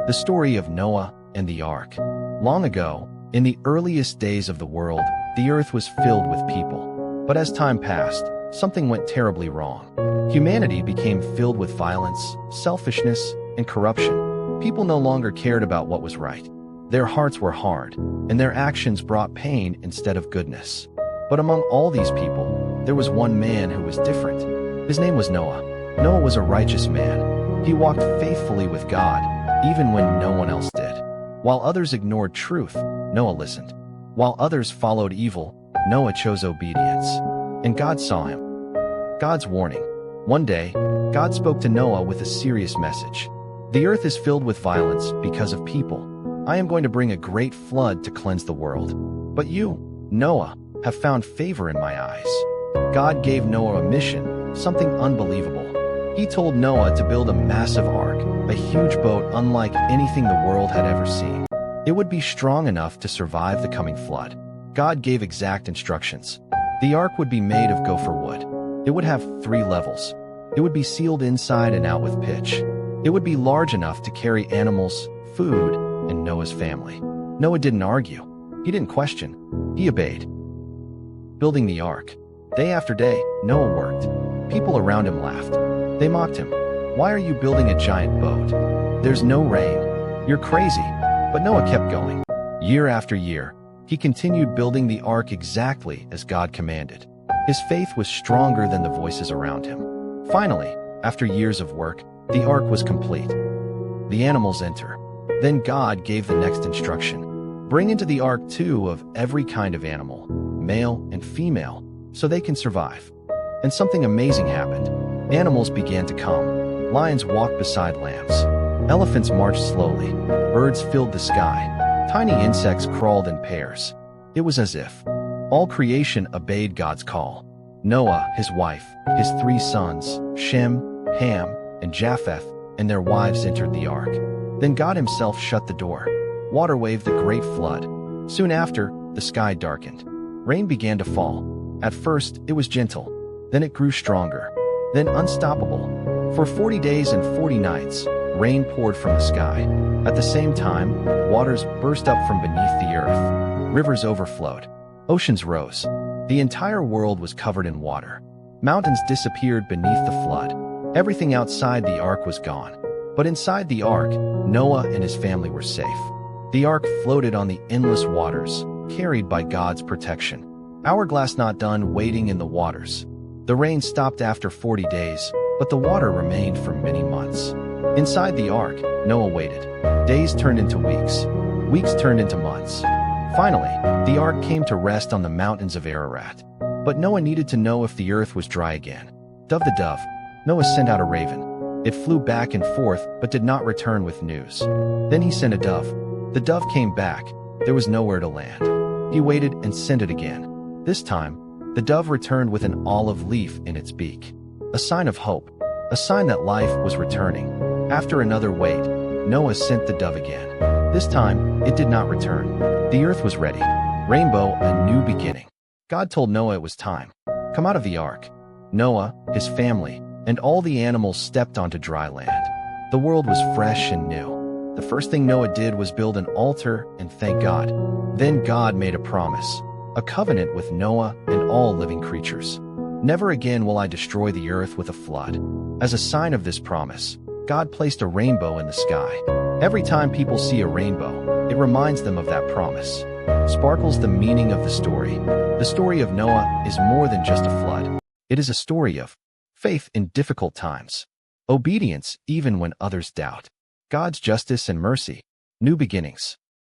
The story of Noah and the Ark. Long ago, in the earliest days of the world, the earth was filled with people. But as time passed, something went terribly wrong. Humanity became filled with violence, selfishness, and corruption. People no longer cared about what was right. Their hearts were hard, and their actions brought pain instead of goodness. But among all these people, there was one man who was different. His name was Noah. Noah was a righteous man. He walked faithfully with God, even when no one else did. While others ignored truth, Noah listened. While others followed evil, Noah chose obedience. And God saw him. God's warning. One day, God spoke to Noah with a serious message. The earth is filled with violence because of people. I am going to bring a great flood to cleanse the world. But you, Noah, have found favor in my eyes. God gave Noah a mission, something unbelievable. He told Noah to build a massive ark, a huge boat unlike anything the world had ever seen. It would be strong enough to survive the coming flood. God gave exact instructions. The ark would be made of gopher wood. It would have 3 levels. It would be sealed inside and out with pitch. It would be large enough to carry animals, food, and Noah's family. Noah didn't argue. He didn't question. He obeyed. Building the ark. Day after day, Noah worked. People around him laughed. They mocked him. Why are you building a giant boat? There's no rain. You're crazy. But Noah kept going. Year after year, he continued building the ark exactly as God commanded. His faith was stronger than the voices around him. Finally, after years of work, the ark was complete. The animals enter. Then God gave the next instruction. Bring into the ark 2 of every kind of animal, male and female, so they can survive. And something amazing happened. Animals began to come. Lions walked beside lambs. Elephants marched slowly. Birds filled the sky. Tiny insects crawled in pairs. It was as if all creation obeyed God's call. Noah, his wife, his 3 sons, Shem, Ham, and Japheth, and their wives entered the ark. Then God himself shut the door. Water waved the great flood. Soon after, the sky darkened. Rain began to fall. At first, it was gentle. Then it grew stronger. Then unstoppable. For 40 days and 40 nights, rain poured from the sky. At the same time, waters burst up from beneath the earth. Rivers overflowed. Oceans rose. The entire world was covered in water. Mountains disappeared beneath the flood. Everything outside the ark was gone. But inside the ark, Noah and his family were safe. The ark floated on the endless waters, carried by God's protection. Hourglass not done waiting in the waters. The rain stopped after 40 days, but the water remained for many months. Inside the ark, Noah waited. Days turned into weeks. Weeks turned into months. Finally, the ark came to rest on the mountains of Ararat. But Noah needed to know if the earth was dry again. Dove the dove. Noah sent out a raven. It flew back and forth, but did not return with news. Then he sent a dove. The dove came back. There was nowhere to land. He waited and sent it again. This time, the dove returned with an olive leaf in its beak. A sign of hope. A sign that life was returning. After another wait, Noah sent the dove again. This time, it did not return. The earth was ready. Rainbow, a new beginning. God told Noah it was time. Come out of the ark. Noah, his family, and all the animals stepped onto dry land. The world was fresh and new. The first thing Noah did was build an altar and thank God. Then God made a promise, a covenant with Noah and all living creatures. Never again will I destroy the earth with a flood. As a sign of this promise, God placed a rainbow in the sky. Every time people see a rainbow, it reminds them of that promise. Sparkles the meaning of the story. The story of Noah is more than just a flood. It is a story of faith in difficult times, obedience even when others doubt, God's justice and mercy, new beginnings.